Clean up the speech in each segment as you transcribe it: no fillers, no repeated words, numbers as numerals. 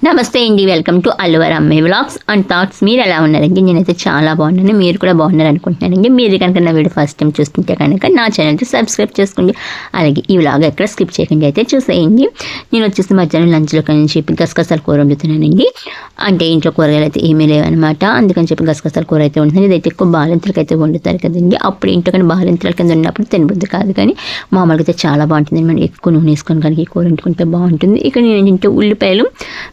నమస్తే అండి, welcome to అల్లువర్ అమ్మాయి వ్లాగ్స్ అండ్ థాట్స్. మీరు ఎలా ఉన్నారండి? నేనైతే చాలా బాగున్నాను, మీరు కూడా బాగున్నారు అనుకుంటున్నానండి. మీరు కనుక నా వీడియో ఫస్ట్ టైం చూస్తుంటే కనుక నా ఛానల్కి సబ్స్క్రైబ్ చేసుకోండి. అలాగే ఈ వ్లాగ్ ఎక్కడ స్కిప్ చేయకుండా అయితే చూసేయండి. నేను వచ్చేసి మధ్యాహ్నం లంచ్లో కానీ చెప్పి గసగసాల కూర వండుతున్నానండి. అంటే ఇంట్లో కూరగాయలు అయితే ఏమీ లేవన్నమాట, అందుకని చెప్పి గసగసాల కూర అయితే ఉంటుంది. ఇదైతే ఎక్కువ బాలింతలకు అయితే వండుతారు కదండి. అప్పుడు ఇంట్లో కానీ బాలింతల కింద ఉన్నప్పుడు తినబుద్ది కాదు, కానీ మామూలుగా అయితే చాలా బాగుంటుంది. మనం ఎక్కువ నూనె వేసుకొని కానీ ఈ కూర వండుకుంటే బాగుంటుంది. ఇక్కడ నేను ఇంట్లో ఉల్లిపాయలు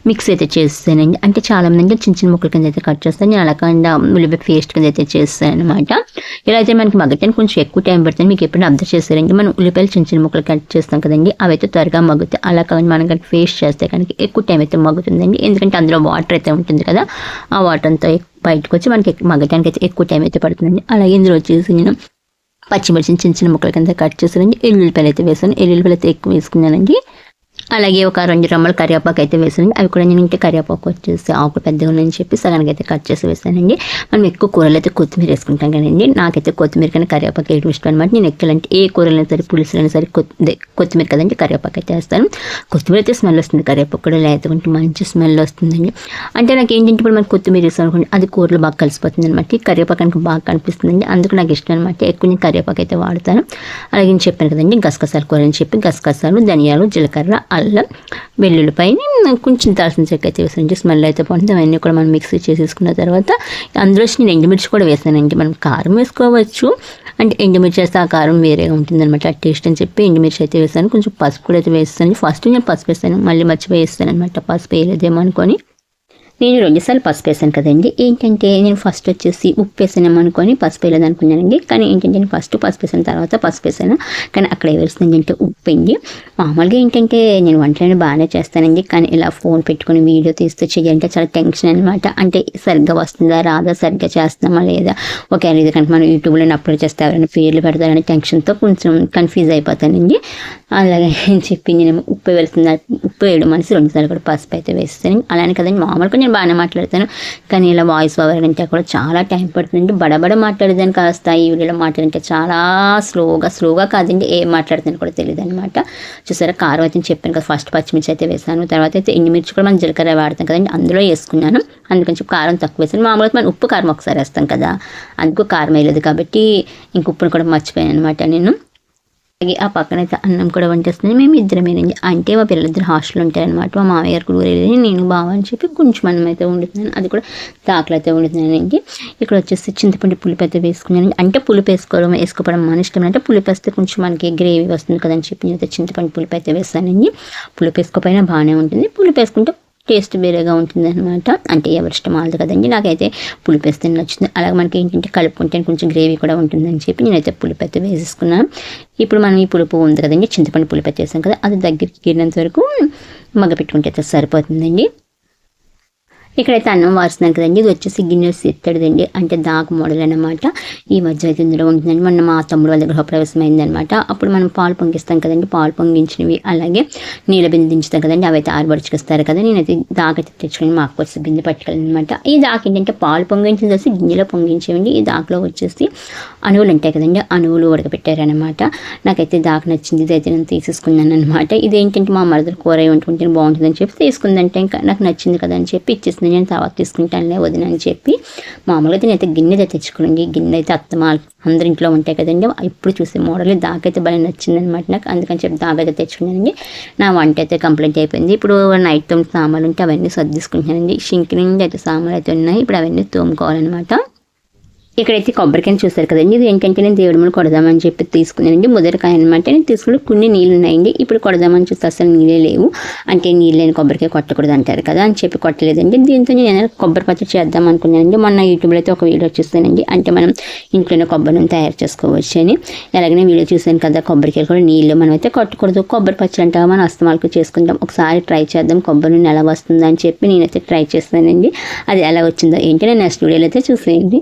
మిక్స్ అయితే చేస్తానండి. అంటే చాలా మంది చిన్న చిన్న ముక్కల కింద అయితే కట్ చేస్తాను, నేను అలా కాకుండా ఉల్లిపాయ పేస్ట్ కింద అయితే చేస్తాను అనమాట. ఇలా అయితే మనకి మగ్గటానికి కొంచెం ఎక్కువ టైం పడుతుంది. మీకు ఎప్పుడైనా అబ్జర్వ్ చేస్తారండి, మనం ఉల్లిపాయలు చిన్న చిన్న ముక్కలు కట్ చేస్తాం కదండి, అవి అయితే త్వరగా మగ్గుతాయి. అలా కాకుండా మనం కనుక పేస్ట్ చేస్తే కనుక ఎక్కువ టైం అయితే మగ్గుతుందండి. ఎందుకంటే అందులో వాటర్ అయితే ఉంటుంది కదా, ఆ వాటర్ అంతా బయటకు వచ్చి మనకి మగ్గటానికి అయితే ఎక్కువ టైం అయితే పడుతుందండి. అలాగే ఇందులో వచ్చేసి నేను పచ్చిమిర్చిని చిన్న చిన్న ముక్కల కింద కట్ చేస్తానండి. ఎల్లుల్లిపాయలు అయితే వేసాను, ఎల్లుల్లిపాయలు అయితే ఎక్కువ వేసుకున్నానండి. అలాగే ఒక 2 రెమ్మల కరివేపాకు అయితే వేసానండి. అవి కూడా నేను ఇంటి కరివేపాకు వచ్చేసి ఆకు పెద్దగా ఉందని చెప్పి సగానికి అయితే కట్ చేసి వేసానండి. మనం ఎక్కువ కూరలు అయితే కొత్తిమీర వేసుకుంటాం కదండి, నాకైతే కొత్తిమీర కానీ కరివేపాకు వేయడం ఇష్టం అనమాట. నేను ఎక్కువ ఏ కూరలైనా సరే, పులుసులైనా సరే కొత్తిమీర కదండి కరివేపాకు అయితే వేస్తాను. కొత్తిమీర అయితే స్మెల్ వస్తుంది, కరివేపాకు కూడా లేకపోతే మంచి స్మెల్ వస్తుందండి. అంటే నాకు ఏంటంటే ఇప్పుడు మనకి కొత్తిమీర వేస్తాను అనుకోండి, అది కూరలో బాగా కలిసిపోతుంది అనమాట. ఈ కరివేపాకు కనుక బాగా కనిపిస్తుందండి, అందుకు నాకు ఇష్టం అనమాట. ఎక్కువ నేను కరివేపాకు అయితే వాడతాను. అలాగే నేను చెప్పాను కదండి గసగసాల కూర అని చెప్పి, గసగసాలు, ధనియాలు, జీలకర్ర, అల్లం, వెల్లుల్లిపైన కొంచెం దాల్చిన చెక్క అయితే వేసానండి. స్మెల్ అయితే బాగుంటుంది. అవన్నీ కూడా మనం మిక్సీ చేసేసుకున్న తర్వాత అందులో నేను ఎండుమిర్చి కూడా వేసానండి. మనం కారం వేసుకోవచ్చు, అంటే ఎండుమిర్చి వేస్తే ఆ కారం వేరేగా ఉంటుంది అనమాట, టేస్ట్ అని చెప్పి ఎండుమిర్చి అయితే వేసాను. కొంచెం పసుపు కూడా అయితే వేస్తాను. ఫస్ట్ నేను పసుపు వేస్తాను, మళ్ళీ మర్చిపోయి వేస్తాను అనమాట. పసుపు వేయలేదేమో అనుకొని నేను 2 సార్లు పసుపు వేసాను కదండి. ఏంటంటే నేను ఫస్ట్ వచ్చేసి ఉప్పు వేసానేమో అనుకొని పసుపు వేయలేదు అనుకున్నానండి. కానీ ఏంటంటే నేను ఫస్ట్ పసుపు వేసిన తర్వాత పసుపు వేసాను, కానీ అక్కడ వేస్తుంది ఏంటంటే ఉప్పు అండి. మామూలుగా ఏంటంటే నేను వంటలను బాగానే చేస్తానండి, కానీ ఇలా ఫోన్ పెట్టుకుని వీడియో తీస్తూ చేయాలంటే చాలా టెన్షన్ అనమాట. అంటే సరిగ్గా వస్తుందా రాదా, సరిగ్గా చేస్తామా లేదా, ఒకవేళ ఇది కనుక మనం యూట్యూబ్లో అప్లోడ్ చేస్తే ఎవరైనా పేర్లు పెడతారనే టెన్షన్తో కొంచెం కన్ఫ్యూజ్ అయిపోతానండి. అలాగే చెప్పి నేను ఉప్పు వేయడం మనసు 2 సార్లు కూడా పసుపు అయితే వేస్తాను. అలానే కదండి మామూలుగా నేను బాగానే మాట్లాడతాను, కానీ ఇలా వాయిస్ ఓవర్ అంటే కూడా చాలా టైం పడుతుందండి. బడబడ మాట్లాడేదాన్ని కాస్త ఈ వీడియోలో మాట్లాడితే చాలా స్లోగా కాదండి, ఏం మాట్లాడుతాను కూడా తెలియదు అనమాట. చూసారా, కారం అయితే చెప్పాను కదా, ఫస్ట్ పచ్చిమిర్చి అయితే వేసాను, తర్వాత అయితే ఎండుమిర్చి కూడా మనం జీలకర్ర వాడతాం కదండి, అందులో వేసుకున్నాను. అందుకని చెప్పి కారం తక్కువ వేసాను. మామూలుగా మనం ఉప్పు కారం ఒకసారి వేస్తాం కదా, అందుకు కారం వేయలేదు కాబట్టి ఇంక ఉప్పును కూడా మర్చిపోయాను అనమాట నేను. అలాగే ఆ పక్కన అయితే అన్నం కూడా వంటేస్తుంది. మేము ఇద్దరమేనండి, అంటే మా పిల్లలిద్దరు హాస్టల్ ఉంటారనమాట. మా మామయ్య గారు కూడా ఊరేది, నేను బావ అని చెప్పి కొంచెం అన్నం అయితే వండుతున్నాను, అది కూడా దాకలు అయితే వండుతున్నానండి. ఇక్కడ వచ్చేసి చింతపండు పులుపు అయితే వేసుకున్నానండి. అంటే పులుపు వేసుకోవడం మన ఇష్టం, అంటే పులుపు వేస్తే కొంచెం మనకి గ్రేవీ వస్తుంది కదని చెప్పి నేనైతే చింతపండు పులుపు అయితే వేస్తానండి. పులుపు వేసుకోపోయినా బాగానే ఉంటుంది, పులుపు వేసుకుంటే టేస్ట్ వేరేగా ఉంటుంది అనమాట. అంటే ఎవరి ఇష్టం వాళ్ళది కదండి, నాకైతే పులుపు వేస్తే నచ్చుతుంది. అలాగే మనకి ఏంటంటే కలుపుకుంటే కొంచెం గ్రేవీ కూడా ఉంటుందని చెప్పి నేనైతే పులుపు అయితే వేసేసుకున్నాను. ఇప్పుడు మనం ఈ పులుపు ఉంది కదండి, చింతపండు పులుపు అయితే వేసాం కదా, అది దగ్గరికి గిరినంత వరకు మగ్గ పెట్టుకుంటే అయితే సరిపోతుందండి. ఇక్కడైతే అన్నం వారుస్తున్నాను కదండి, ఇది వచ్చేసి గిన్నె ఎత్తడిదండి, అంటే దాకు మోడల్ అనమాట. ఈ మధ్య అయితే ఇందులో ఉంటుందండి. మొన్న మా తమ్ముడు వాళ్ళ దగ్గర ప్రవేశం అయిందనమాట. అప్పుడు మనం పాలు పొంగిస్తాం కదండి, పాలు పొంగించినవి అలాగే నీళ్ళ బిందె దించుతాం కదండి, అవైతే ఆరుబడుచుకొస్తారు కదా. నేనైతే దాకైతే తెచ్చుకొని మాకు వచ్చి బిందె పట్టుకెళ్ళనమాట. ఈ దాక ఏంటంటే పాలు పొంగించింది వచ్చి గిన్నెలో పొంగించేవండి. ఈ దాకలో వచ్చేసి అణువులు ఉంటాయి కదండి, అణువులు ఉడకపెట్టారనమాట. నాకైతే దాక నచ్చింది, ఇదైతే నేను తీసేసుకున్నాను అనమాట. ఇదేంటంటే మా మరదలు కూర వండుకుంటే బాగుంటుందని చెప్పి తీసుకుందంటే ఇంకా నాకు నచ్చింది కదా అని చెప్పి ఇచ్చేసింది. నేను తర్వాత తీసుకుంటానులే వదిన అని చెప్పి మామూలుగా నేనైతే గిన్నె అయితే తెచ్చుకోండి. గిన్నె అయితే అందరి ఇంట్లో ఉంటాయి కదండి, ఇప్పుడు చూసే మోడల్ దాకైతే భలే నచ్చింది అనమాట నాకు, అందుకని చెప్పి దాకైతే తెచ్చుకున్నానండి. నా వంట అయితే కంప్లీట్ అయిపోయింది. ఇప్పుడు నైట్ సామాన్లు ఉంటే అవన్నీ సర్దిసుకుంటున్నానండి. షింక్ నుండి అయితే సామాన్లు అయితే ఉన్నాయి, ఇప్పుడు అవన్నీ తోముకోవాలన్నమాట. ఇక్కడైతే కొబ్బరికాయని చూస్తారు కదండి, ఇది ఏంటంటే నేను దేవుడి మీద కొడదామని చెప్పి తీసుకున్నానండి. ముదరకాయ అనమాట. నేను తీసుకుని కొన్ని నీళ్ళు ఉన్నాయండి, ఇప్పుడు కొడదామని చూస్తే అసలు నీళ్ళే లేవు. అంటే నీళ్ళు లేని కొబ్బరికాయ కొట్టకూడదు అంటారు కదా అని చెప్పి కొట్టలేదండి. దీంతో నేను కొబ్బరి పచ్చడి చేద్దాం అనుకున్నానండి. మొన్న యూట్యూబ్లో అయితే ఒక వీడియో చూస్తానండి, అంటే మనం ఇంట్లోనే కొబ్బరిని తయారు చేసుకోవచ్చు అని. ఎలాగైనా వీడియో చూసాను కదా, కొబ్బరికాయలు కూడా నీళ్ళు మనం అయితే కొట్టకూడదు. కొబ్బరి పచ్చడి అంటే మనం అస్తమాలకు చేసుకుంటాం, ఒకసారి ట్రై చేద్దాం కొబ్బరి నూనె ఎలా వస్తుందని చెప్పి నేనైతే ట్రై చేస్తానండి. అది ఎలా వచ్చిందో ఏంటో నేను నెక్స్ట్ వీడియోలో అయితే చూసేయండి.